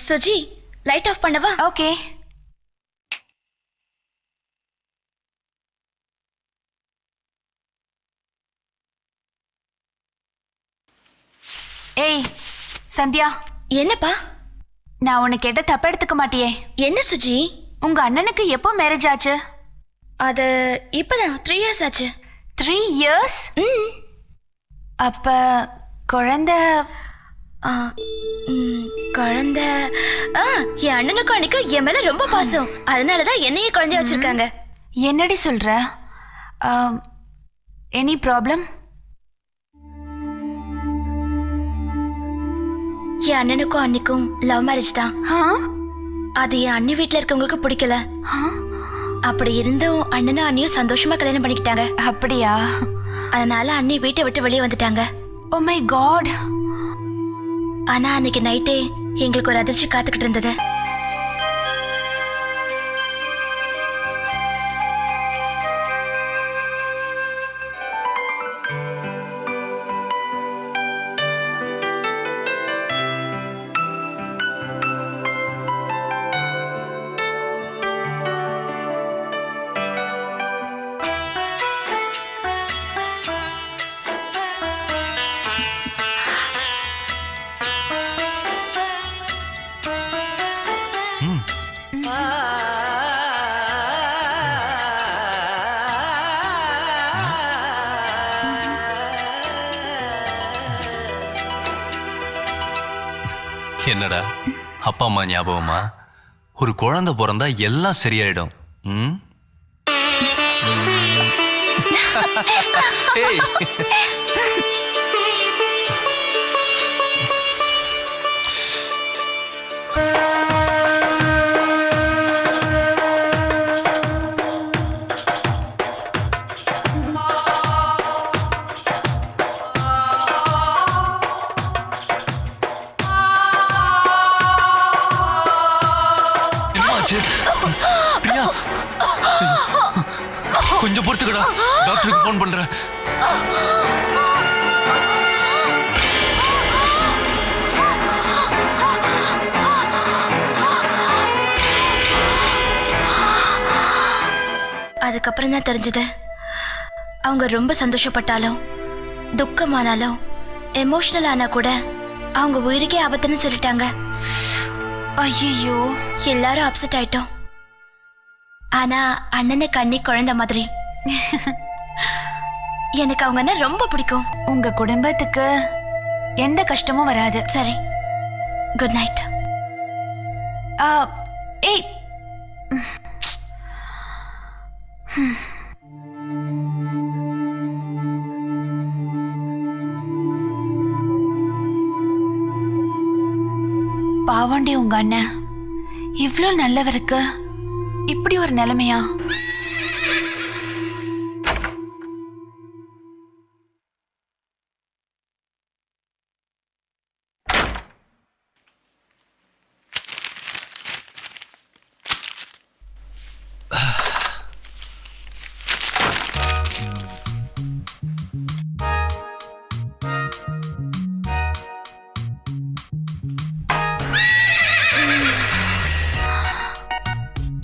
Suji light off பண்ணவா? Okay. ஏய் சந்தியா. என்னப்பா? நான் உன்னை கேட்ட தப்ப எடுத்துக்க மாட்டியே? என்ன சுஜி? உங்க அண்ணனுக்கு எப்போ மேரேஜ் ஆச்சு? அது இப்பதான் 3 years ஆச்சு. 3 years? அப்ப குழந்தை குழந்தை என் அண்ணனுக்கும் அன்னைக்கு என் மேல ரொம்ப பாசம். அதனாலதான் என்னையே குழந்தைய வச்சிருக்காங்க. என்னடி சொல்ற? Any problem? என் அண்ணனுக்கும் அன்னைக்கும் லவ் மேரேஜ் தான். அது என் அண்ணி வீட்டுல இருக்கவங்களுக்கு பிடிக்கல. அப்படி இருந்தும் அண்ணனும் அண்ணியும் சந்தோஷமா கல்யாணம் பண்ணிக்கிட்டாங்க. அப்படியா? அதனால அண்ணி வீட்டை விட்டு வெளியே வந்துட்டாங்க. Oh my God. ஆனா அன்னைக்கு நைட்டே எங்களுக்கு ஒரு அதிர்ச்சி காத்துக்கிட்டு இருந்தது. என்னடா அப்பா அம்மா ஞாபகமா? ஒரு குழந்தை பிறந்தா எல்லாம் சரியாயிடும். பிரியா கொஞ்சம் பொறுத்துக்கடா, டாக்டருக்கு போன் பண்றேன். அதுக்கப்புறம் தான் தெரிஞ்சது அவங்க ரொம்ப சந்தோஷப்பட்டாலும் துக்கமானாலும் எமோஷனல் ஆனா கூட அவங்க உயிருக்கே ஆபத்துன்னு சொல்லிட்டாங்க. ஐயோ, எல்லாரும் அப்செட் ஆயிட்டோம். ஆனா அண்ணனுக்கு அண்ணி குழந்தை மாதிரி. எனக்கு அவங்க ரொம்ப பிடிக்கும். உங்க குடும்பத்துக்கு எந்த கஷ்டமும் வராது. சரி, குட் நைட். ஏய் பாவண்டி உங்க அண்ணன் இவ்ளோ நல்லவருக்கு இப்படி ஒரு நிலைமையா?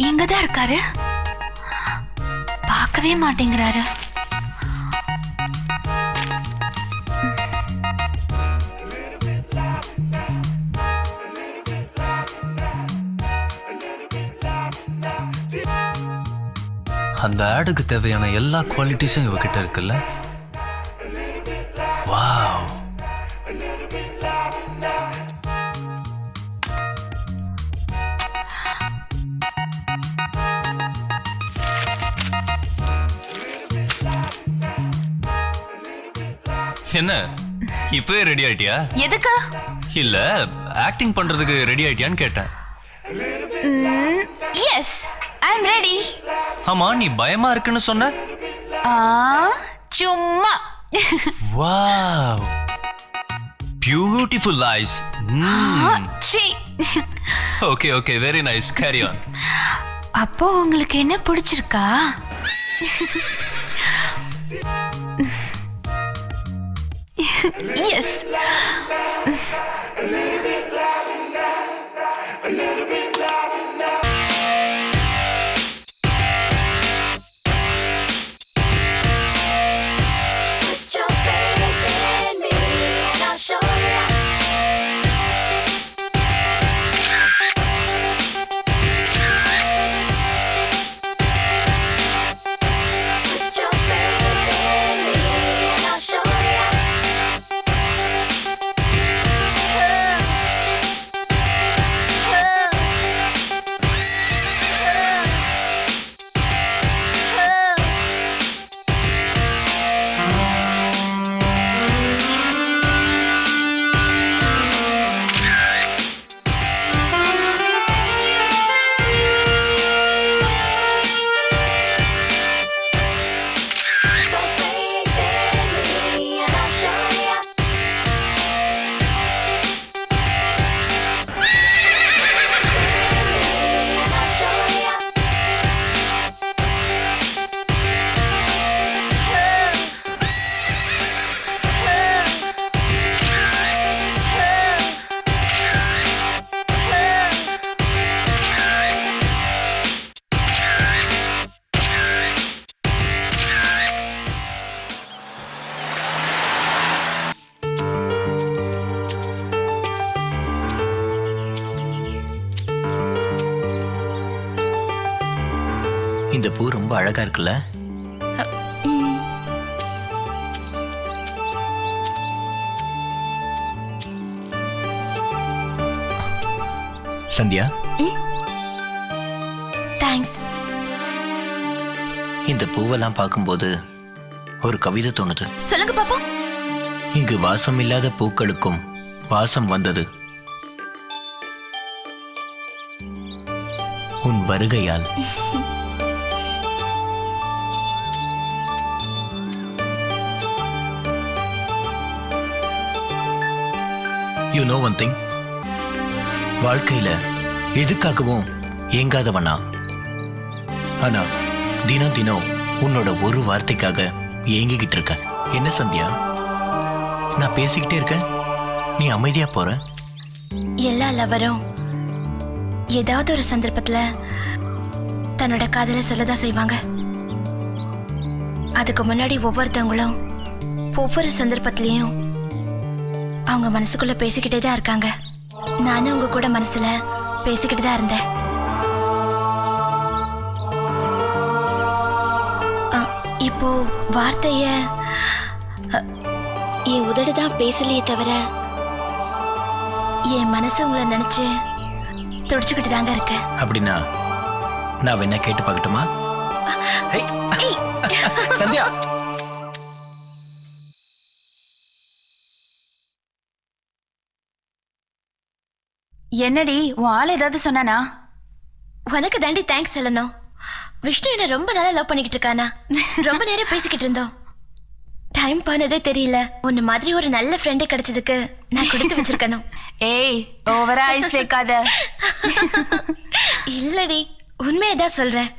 எங்கதான் இருக்காரு? பார்க்கவே மாட்டேங்கிறாரு. அந்த ஆடுக்கு தேவையான எல்லா குவாலிட்டிஸும் இவகிட்ட இருக்குல்ல. வாவ். என்ன இப்பவே ரெடி ஆயிட்டியா? எதுக்கு? இல்ல ஆக்டிங் பண்றதுக்கு ரெடி ஆயிட்டியான்னு கேட்டேன். Yes, I am ready. ஆமா, நீ பயமா இருக்குன்னு சொன்ன. சும்மா. Wow, beautiful eyes. Okay okay, very nice, carry on. அப்போ உங்களுக்கு என்ன பிடிச்சிருக்கா? எஸ். இந்த பூ ரொம்ப அழகா இருக்குல்ல? சந்தியா, தேங்க்ஸ். இந்த பூவெல்லாம் பார்க்கும்போது ஒரு கவிதை தோணுது. சொல்லுங்க பாப்பா. இங்கு வாசம் இல்லாத பூக்களுக்கும் வாசம் வந்தது உன் வருகையால். யூ நோ ஒன் திங், வாழ்க்கையில எதுக்காகவும் ஏங்காதவனா, ஆனா தினம் தினம் உன்னோட ஒரு வார்த்தைக்காக ஏங்கிக்கிட்டு இருக்க. என்ன சந்தியா, நான் பேசிக்கிட்டே இருக்கேன், நீ அமைதியா போற? எல்லா லவரும் ஏதாவது ஒரு சந்தர்ப்பத்துல தன்னோட காதலை சொல்லதான் செய்வாங்க. அதுக்கு முன்னாடி ஒவ்வொருத்தவங்களும் ஒவ்வொரு சந்தர்ப்பத்திலையும் அவங்க மனசுக்குள்ள பேசிக்கிட்டே தான் இருக்காங்க. நானும் உங்க கூட மனசுல பேசிக்கிட்டு தான் இருந்தேன். இப்போ வார்த்தைய என் உதடுதான் பேசலையே தவிர என் மனசு உங்களை நினைச்சு துடிச்சுக்கிட்டு தாங்க இருக்க. அப்படின்னா நான் என்ன கேட்டு பார்க்கட்டுமா? சந்தியா, என்னடி உன் ஆள் ஏதாவது சொன்னானா? உனக்கு தாண்டி தேங்க்ஸ் சொல்லணும். விஷ்ணு என்ன ரொம்ப நாளா லவ் பண்ணிக்கிட்டு இருக்கானா. ரொம்ப நேரம் பேசிக்கிட்டு இருந்தோம். டைம் போனதே தெரியல. உன்ன மாதிரி ஒரு நல்ல ஃப்ரெண்டு கிடைச்சதுக்கு நான் கொடுத்து வச்சிருக்கணும். ஏய், ஓவரா ஐஸ் வைக்காத. இல்லடி, உண்மையதான் சொல்றேன்.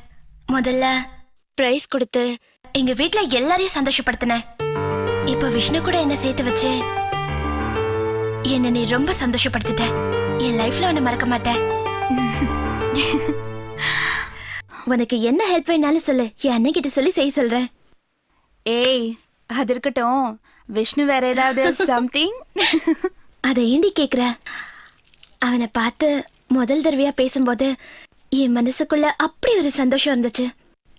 முதல்ல பிரைஸ் கொடுத்து எங்க வீட்ல எல்லாரையும் சந்தோஷப்படுத்தினேன். இப்ப விஷ்ணு கூட என்ன சேர்த்து வச்சு என்ன நீ ரொம்ப சந்தோஷப்படுத்திட்ட. என் லைஃப்ல உன்னை மறக்க மாட்டேன். உனக்கு என்ன ஹெல்ப் வேணாலும் சொல்லு, என் அண்ணன் கிட்ட சொல்லி செய்ய சொல்றேன். ஏய், அது இருக்கட்டும், விஷ்ணு வேற ஏதாவது சம்திங்? அதை ஏண்டி கேக்குற? அவனை பார்த்து முதல் தடவையா பேசும்போது என் மனசுக்குள்ள அப்படி ஒரு சந்தோஷம் இருந்துச்சு.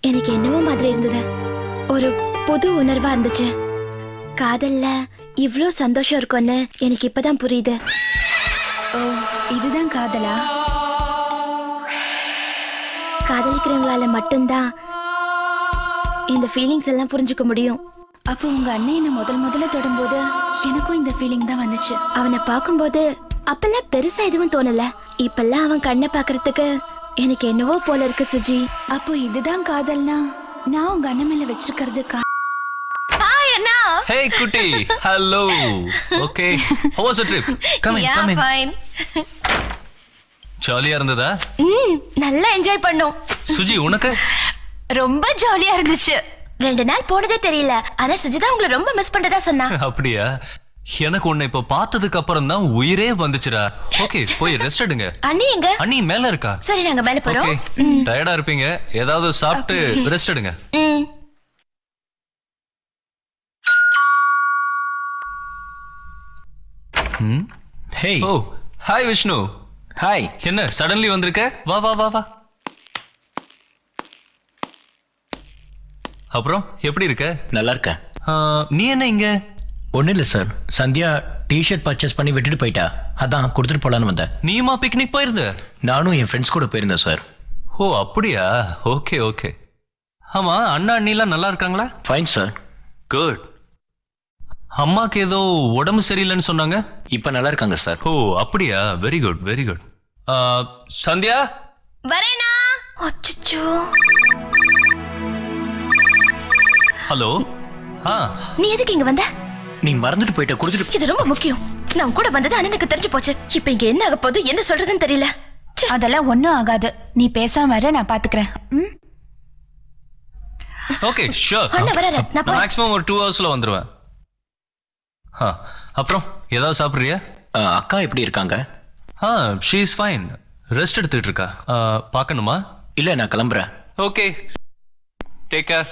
எனக்கு என்னவோ மாதிரி இருந்தது. ஒரு புது உணர்வா இருந்துச்சு. காதல்ல இவ்ளோ சந்தோஷம் இருக்கும்னு எனக்கு இப்பதான் புரியுது. ஓ, இதுதான் காதலா? காதலிக்கிறவங்களால மட்டும்தான் இந்த ஃபீலிங்ஸ் எல்லாம் புரிஞ்சுக்க முடியும். அப்போ உங்க அண்ணன் என்ன முதல்ல தொடும்போது எனக்கும் இந்த ஃபீலிங் தான் வந்துச்சு. அவனை பார்க்கும்போது அப்பெல்லாம் பெருசா எதுவும் தோணல. இப்பெல்லாம் அவன் கண்ணை பாக்குறதுக்கு எனக்கு என்னவோ போல இருக்கு சுஜி. அப்போ இதுதான் காதல்னா நான் உங்க அண்ணன் மேல வச்சிருக்கிறது Hey குட்டி, hello. Okay, how was the trip? Come in. Fine. ஜாலியா இருந்ததா? நல்லா என்ஜாய் பண்ணோம். சுஜி, உனக்கு? ரொம்ப ஜாலியா இருந்துச்சு. 2 நாள் போனதே தெரியல. ஆனா சுஜிதா உங்களை ரொம்ப மிஸ் பண்றதா சொன்னா. அப்படியா? எனக்கு உன்னை இப்ப பார்த்ததுக்கு அப்புறம் தான் உயிரே வந்துச்சுடா. ஓகே, போய் ரெஸ்ட் எடுங்க. அண்ணி எங்க? அண்ணி மேல இருக்கா. சரி, நாங்க மேல போறோம். டயர்டா இருப்பீங்க, ஏதாவது சாப்பிட்டு ரெஸ்ட் எடுங்க. ஹே. ஓ, ஹாய் விஷ்ணு. ஹாய். என்ன சடன்லி வந்திருக்க? வா வா வா வா. அப்புறம் எப்படி இருக்க? நல்லா இருக்கேன். நீ என்ன இங்க? ஒன்றும் இல்லை சார், சந்தியா டிஷர்ட் பர்ச்சேஸ் பண்ணி விட்டுட்டு போயிட்டா, அதான் கொடுத்துட்டு போலான்னு வந்தேன். நீயுமா பிக்னிக் போயிருந்த? நானும் என் ஃப்ரெண்ட்ஸ் கூட போயிருந்தேன் சார். ஓ அப்படியா? Okay okay. ஆமா, அண்ணா அண்ணிலாம் நல்லா இருக்காங்களா? Fine sir. குட். அம்மாக்கு ஏதோ உடம்பு சரியில்லைன்னு சொன்னாங்க. இப்போ நல்லா இருக்காங்க சார். ஓ அப்படியா? Very good very good. Sandhya வரேனா? அச்சச்சோ. ஹலோ. நீ எதுக்கு இங்க வந்த? நீ மறந்துட்டு போயிட்ட, கொடுத்துட்டு. இது ரொம்ப முக்கியம். நான் கூட வந்தது அண்ணனுக்கு தெரிஞ்சு போச்சு. இப்போ இங்க என்ன ஆக போகுது, என்ன சொல்றதுன்னு தெரியல. அதெல்லாம் ஒன்னும் ஆகாது, நீ பேசாம வர, நான் பாத்துக்கிறேன். Okay sure. அண்ணா வராரு, நான் மேக்ஸிமம் ஒரு 2 ஹவர்ஸ்ல வந்துருவேன். அப்புறம் ஏதாவது சாப்பிடுறியா? அக்கா எப்படி இருக்காங்க? She is fine. ரெஸ்ட் எடுத்துட்டு இருக்கா. பார்க்கணுமா? இல்ல, நான் கிளம்புறேன். Okay, take care.